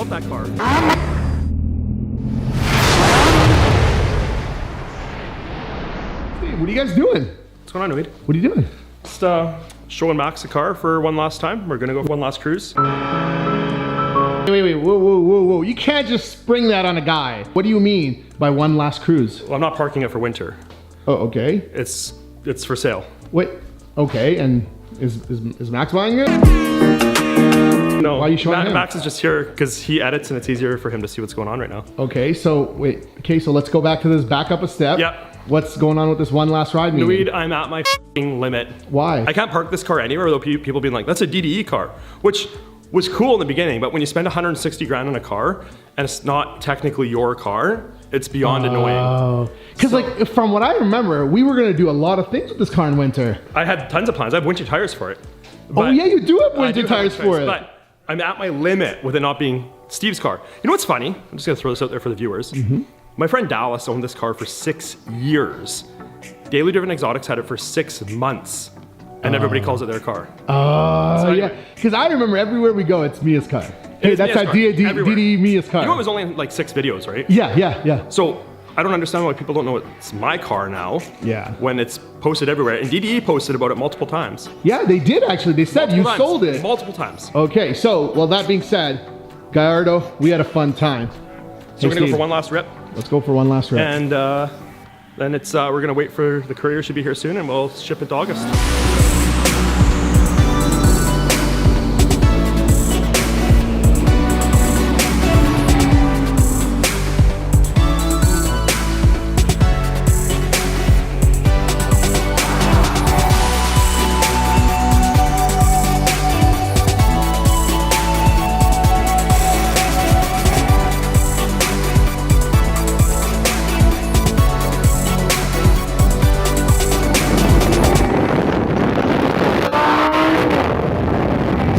about that car. Hey, what are you guys doing? What's going on, Wade? What are you doing? Just showing Max the car for one last time. We're gonna go for one last cruise. Wait, whoa. You can't just spring that on a guy. What do you mean by one last cruise? Well, I'm not parking it for winter. Oh, okay. It's for sale. Wait, okay, and is Max buying it? No, Why are you showing him? Max is just here because he edits and it's easier for him to see what's going on right now. Okay, so let's go back to this, back up a step. Yep. What's going on with this one last ride meeting? Weed, I'm at my f***ing limit. Why? I can't park this car anywhere without people being like, that's a DDE car, which was cool in the beginning, but when you spend 160 grand on a car and it's not technically your car, it's beyond annoying. Because like, from what I remember, we were gonna do a lot of things with this car in winter. I had tons of plans. I have winter tires for it. Oh yeah, you do have I winter do tires have for it. But I'm at my limit with it not being Steve's car. You know what's funny? I'm just gonna throw this out there for the viewers. My friend Dallas owned this car for 6 years. Daily Driven Exotics had it for 6 months. And everybody calls it their car. Oh, yeah. Because I remember everywhere we go, it's Mia's car. Hey, that's our DDE Mia's car. You know it was only in like 6 videos, right? Yeah. So I don't understand why people don't know it's my car now. Yeah. When it's posted everywhere. And DDE posted about it multiple times. Yeah, they did actually. They said you sold it. Multiple times. Okay, so, well, that being said, Gallardo, we had a fun time. So we're gonna go for one last rip. Let's go for one last rip. And then it's we're gonna wait for the courier should be here soon and we'll ship it to August.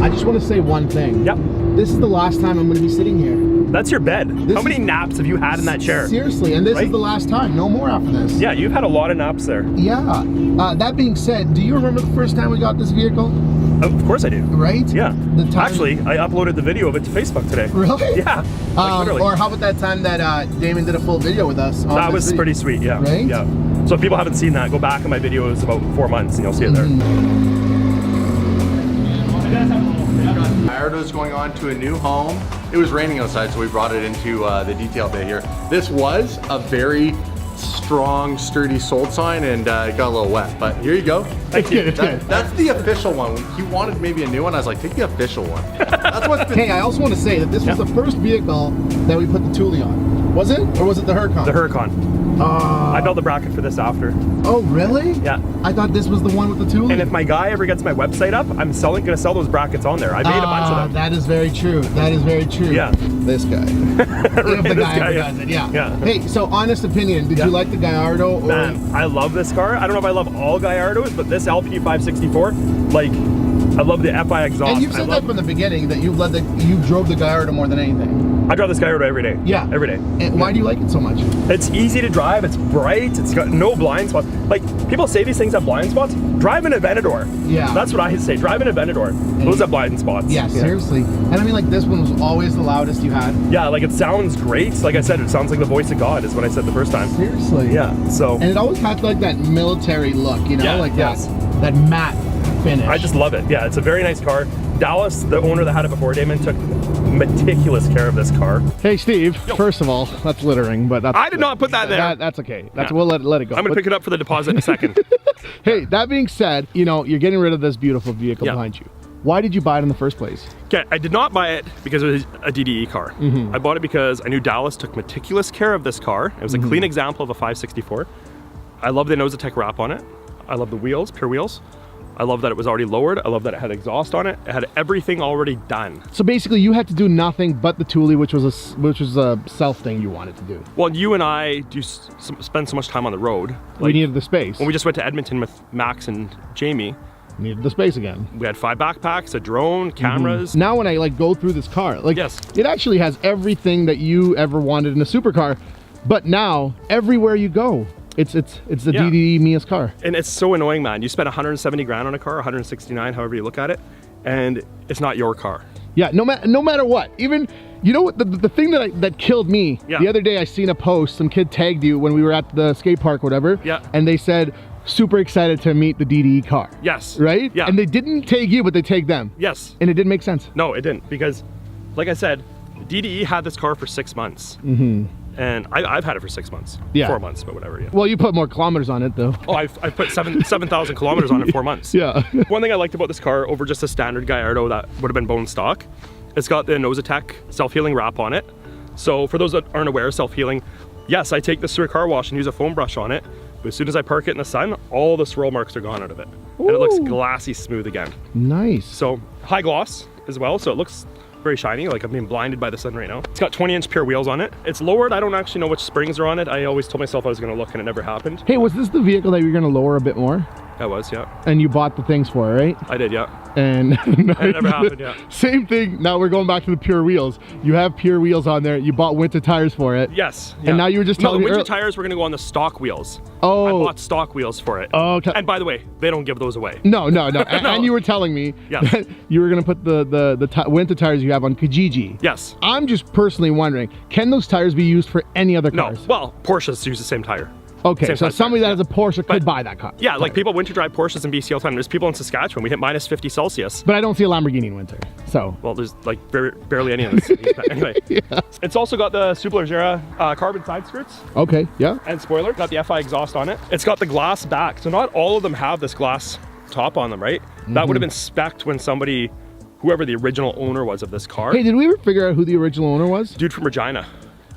I just want to say one thing. Yep. This is the last time I'm going to be sitting here. That's your bed. How many naps have you had in that chair? Seriously, and this is the last time. No more after this. Yeah, you've had a lot of naps there. Yeah. That being said, do you remember the first time we got this vehicle? Of course I do. Right? Yeah. The time... Actually, I uploaded the video of it to Facebook today. Really? Yeah. Like literally. Or how about that time that Damon did a full video with us? That was pretty sweet, yeah. Right? Yeah. So if people haven't seen that, go back in my videos about 4 months and you'll see it there. Gallardo's going on to a new home. It was raining outside, so we brought it into the detail bay here. This was a very strong, sturdy sold sign, and it got a little wet, but here you go. Thank you. That's the official one. He wanted maybe a new one. I was like, take the official one. That's what's been. Hey, I also want to say that this was the first vehicle that we put the Thule on. Was it? Or was it the Huracan? The Huracan. I built the bracket for this after. Oh, really? Yeah. I thought this was the one with the Thule. And if my guy ever gets my website up, I'm gonna sell those brackets on there. I made a bunch of them. That is very true. That is very true. Yeah. This guy. If the guy ever does it, yeah. Hey, so honest opinion, did you like the Gallardo? Or... Man, I love this car. I don't know if I love all Gallardos, but this LP 564, like, I love the FI exhaust. And you've said that from the beginning, that you drove the Gallardo more than anything. I drive this Gallardo every day. Yeah. Every day. And why do you like it so much? It's easy to drive, it's bright, it's got no blind spots. Like, people say these things have blind spots. Drive an Aventador. Yeah. That's what I say, drive an Aventador. Those have blind spots. Yeah, seriously. And I mean, like, this one was always the loudest you had. Yeah, like, it sounds great. Like I said, it sounds like the voice of God is what I said the first time. Seriously. Yeah, so. And it always had like that military look, you know, Yeah, like yes. that matte finish. I just love it. Yeah, it's a very nice car. Dallas, the owner that had it before, Damon, took meticulous care of this car. Hey Steve, first of all, that's littering, but that's, I did not put that there. That's okay. We'll let it go. I'm gonna pick it up for the deposit in a second. Hey, that being said, you know, you're getting rid of this beautiful vehicle behind you. Why did you buy it in the first place? Okay, I did not buy it because it was a DDE car. I bought it because I knew Dallas took meticulous care of this car. It was a clean example of a 564. I love the Nosatech wrap on it. I love the wheels, pure wheels. I love that it was already lowered. I love that it had exhaust on it. It had everything already done. So basically you had to do nothing but the Thule, which was a self thing you wanted to do. Well, you and I do spend so much time on the road. Like, we needed the space. When we just went to Edmonton with Max and Jamie, needed the space again. We had 5 backpacks, a drone, cameras. Now when I like go through this car, like it actually has everything that you ever wanted in a supercar, but now everywhere you go, it's the DDE Mia's car. And it's so annoying, man. You spend 170 grand on a car, 169, however you look at it, and it's not your car. Yeah, no matter what. Even You know what? The thing that killed me, the other day I seen a post, some kid tagged you when we were at the skate park, whatever. Yeah. And they said, super excited to meet the DDE car. Yes. Right? Yeah. And they didn't tag you, but they tagged them. Yes. And it didn't make sense. No, it didn't, because like I said, DDE had this car for 6 months. And I've had it for 6 months. Yeah. 4 months, but whatever. Yeah. Well, you put more kilometers on it though. Oh, I've put 7,000 kilometers on it in 4 months. Yeah. One thing I liked about this car over just a standard Gallardo that would have been bone stock, it's got the Nosatech self-healing wrap on it. So for those that aren't aware, self-healing, yes, I take this through a car wash and use a foam brush on it, but as soon as I park it in the sun, all the swirl marks are gone out of it. Ooh. And it looks glassy smooth again. Nice. So high gloss as well, so it looks very shiny, like I'm being blinded by the sun right now. It's got 20-inch pure wheels on it. It's lowered. I don't actually know which springs are on it. I always told myself I was going to look and it never happened. Hey, was this the vehicle that you were going to lower a bit more? That was, yeah. And you bought the things for it, right? I did, yeah. And it never happened, yeah. Same thing. Now we're going back to the pure wheels. You have pure wheels on there. You bought winter tires for it. Yes. And now you were just telling me the winter tires were going to go on the stock wheels. Oh. I bought stock wheels for it. Oh, okay. And by the way, they don't give those away. No. And you were telling me that you were going to put the winter tires you have on Kijiji. Yes. I'm just personally wondering, can those tires be used for any other cars? No. Well, Porsches use the same tire. Okay, so somebody that has a Porsche could buy that car. Yeah, like people winter drive Porsches in BC all the time. There's people in Saskatchewan, we hit minus 50 Celsius. But I don't see a Lamborghini in winter, so. Well, there's like barely any of this. But anyway. Yeah. It's also got the Superleggera carbon side skirts. Okay, yeah. And spoiler, got the FI exhaust on it. It's got the glass back, so not all of them have this glass top on them, right? That would have been spec'd when somebody, whoever the original owner was of this car. Hey, did we ever figure out who the original owner was? Dude from Regina.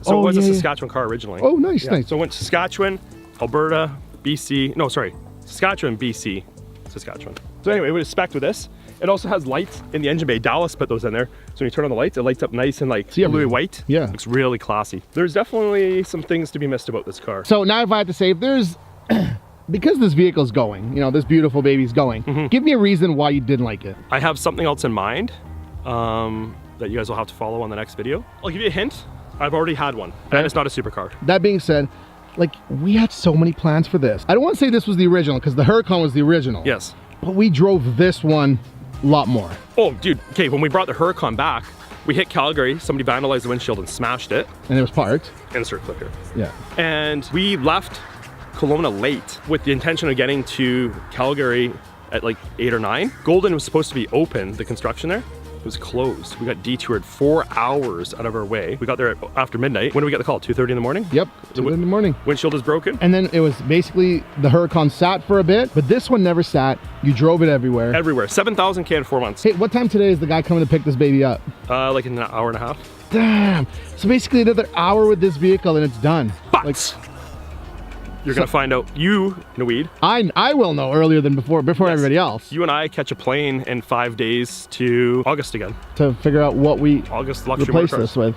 So it was a Saskatchewan car originally. Oh, nice, nice. So it went to Saskatchewan, Alberta, BC, no, sorry, Saskatchewan, BC, Saskatchewan. So anyway, we spec'd with this. It also has lights in the engine bay. Dallas put those in there. So when you turn on the lights, it lights up nice and like bluey white. Yeah. Looks really classy. There's definitely some things to be missed about this car. So now if I had to say, if there's, because this vehicle's going, you know, this beautiful baby's going, give me a reason why you didn't like it. I have something else in mind that you guys will have to follow on the next video. I'll give you a hint. I've already had one, and it's not a supercar. That being said, like, we had so many plans for this. I don't want to say this was the original, because the Huracan was the original. Yes. But we drove this one a lot more. Oh, dude, okay, when we brought the Huracan back, we hit Calgary, somebody vandalized the windshield and smashed it. And it was parked. Insert clip here. Yeah. And we left Kelowna late with the intention of getting to Calgary at like 8 or 9. Golden was supposed to be open, the construction there. It was closed. We got detoured 4 hours out of our way. We got there after midnight. When did we get the call? 2:30 in the morning? Yep, 2:30 in the morning. Windshield is broken. And then it was basically, the Huracan sat for a bit, but this one never sat. You drove it everywhere. Everywhere. 7,000 K in 4 months. Hey, what time today is the guy coming to pick this baby up? Like in an hour and a half. Damn. So basically another hour with this vehicle and it's done. But like, you're gonna find out, you, Naweed. I will know earlier than before everybody else. You and I catch a plane in 5 days to August again. To figure out what we replace this with.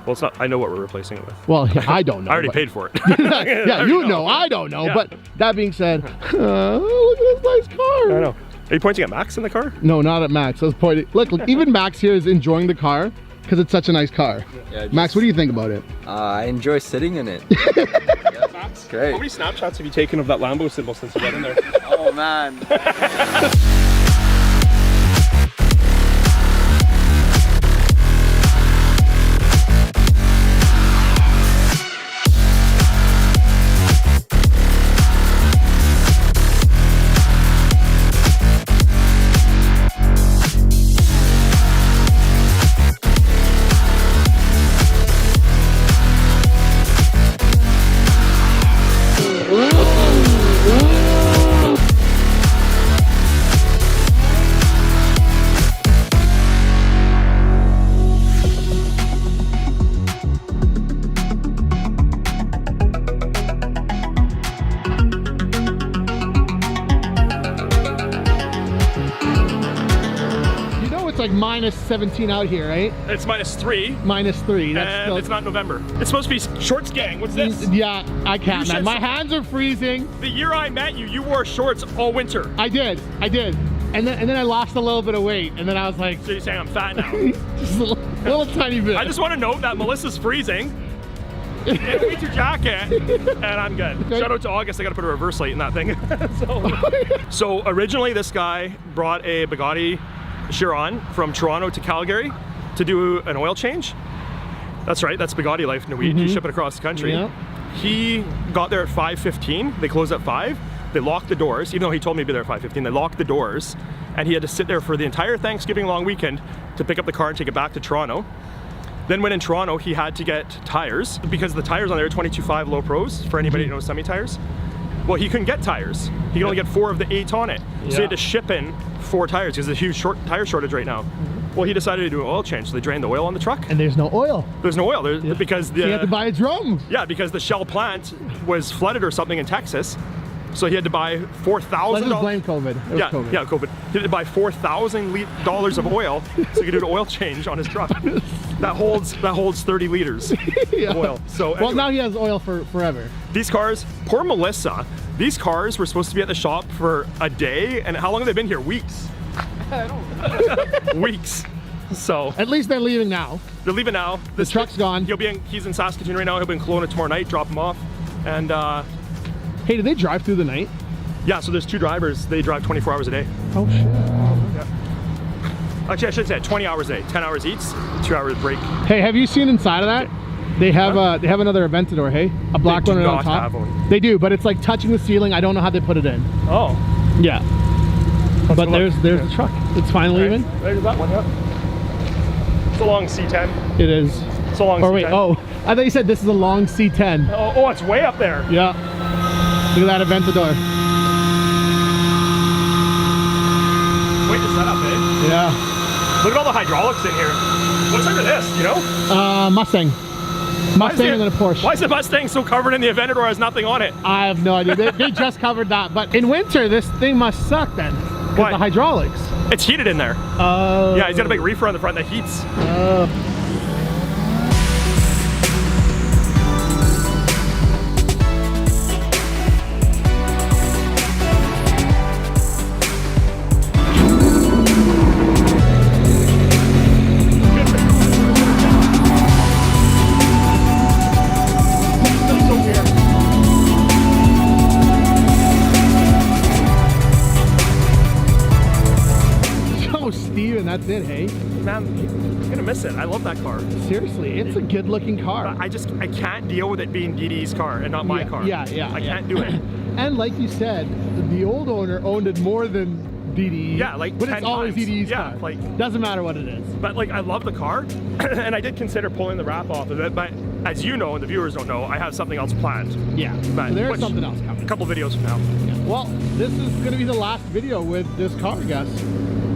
Well, it's not, I know what we're replacing it with. Well, I don't know. I already paid for it. Yeah, you know, I don't know. Yeah. But that being said, look at this nice car. I know. Are you pointing at Max in the car? No, not at Max. I was pointing. Look, even Max here is enjoying the car because it's such a nice car. Yeah, Max, what do you think about it? I enjoy sitting in it. Max, great. How many Snapshots have you taken of that Lambo symbol since you got in there? Oh, man. Like minus 17 out here, right? It's -3. -3. That's still... It's not November. It's supposed to be shorts gang. What's this? Yeah, I can't, man. My hands are freezing. The year I met you, you wore shorts all winter. I did. And then I lost a little bit of weight, and then I was like... So you're saying I'm fat now? Just a little tiny bit. I just want to note that Melissa's freezing. In a winter jacket, and I'm good. Okay. Shout out to August, I gotta put a reverse light in that thing. So originally this guy brought a Bugatti Chiron from Toronto to Calgary to do an oil change. That's right, that's Bugatti life in a week. You ship it across the country. Yeah. He got there at 5:15. They closed at 5. They locked the doors, even though he told me to be there at 5:15. They locked the doors, and he had to sit there for the entire Thanksgiving long weekend to pick up the car and take it back to Toronto. Then when in Toronto, he had to get tires because the tires on there are 22.5 low pros for anybody who knows semi tires. Well, he couldn't get tires. He could only get 4 of the 8 on it. So he had to ship in 4 tires because there's a huge tire shortage right now. Well, he decided to do an oil change, so they drained the oil on the truck. And there's no oil. There's no oil because So you had to buy a drum. Yeah, because the Shell plant was flooded or something in Texas. So he had to buy $4,000. Let's just blame COVID. It was COVID. Yeah, COVID. He had to buy $4,000 of oil so he could do an oil change on his truck. That holds 30 liters of oil. So well, now he has oil for forever. These cars, poor Melissa, these cars were supposed to be at the shop for a day, and how long have they been here? Weeks. I don't know. Weeks. So at least they're leaving now. They're leaving now. The truck's gone. He's in Saskatoon right now. He'll be in Kelowna tomorrow night. Drop him off. And hey, do they drive through the night? yeah, so there's 2 drivers. They drive 24 hours a day. Oh shit. Yeah. Actually, I should say 20 hours a day. 10 hours each. 2 hours break. Hey, have you seen inside of that? They have another Aventador. Hey, a black one on top. Have one. They do, but it's like touching the ceiling. I don't know how they put it in. Oh. Yeah. But there's the truck. It's finally leaving. There's that one. Yeah. It's a long C10. It is. It's a long Or C10. wait, oh, I thought you said this is a long C10. Oh, it's way up there. Yeah. Look at that Aventador. Wait to set up, eh? Yeah. Look at all the hydraulics in here. What's under this, you know? Mustang. Mustang and then a Porsche. Why is the Mustang so covered in the Aventador has nothing on it? I have no idea. They just covered that. But in winter, this thing must suck then. Why? Because the hydraulics. It's heated in there. Yeah, he's got a big reefer on the front that heats. That's it, hey? Man, I'm gonna miss it. I love that car. Seriously, it's a good looking car. I can't deal with it being DDE's car and not my car. Yeah. I can't do it. And like you said, the old owner owned it more than DDE. Yeah, like but 10 it's always times. DDE's Yeah, car. like doesn't matter what it is. But like I love the car, and I did consider pulling the wrap off of it. But as you know, and the viewers don't know, I have something else planned. Yeah, but so there's something else coming. A couple videos from now. Yeah. Well, this is gonna be the last video with this car, I guess.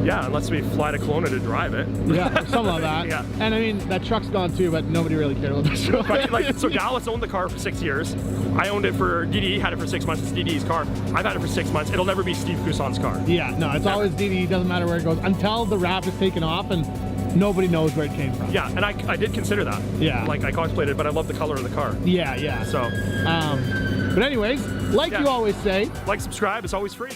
Yeah, unless we fly to Kelowna to drive it. Yeah, or something like that. Yeah. And I mean, that truck's gone too, but nobody really cared about this truck. But, like, so Dallas owned the car for 6 years. I owned it for, DDE had it for 6 months. It's DDE's car. I've had it for 6 months. It'll never be Steve Cusson's car. Yeah, no, it's always DDE. Doesn't matter where it goes until the wrap is taken off and nobody knows where it came from. Yeah, and I did consider that. Yeah. Like I contemplated, but I love the color of the car. Yeah. So. But anyways, like you always say, like, subscribe. It's always free.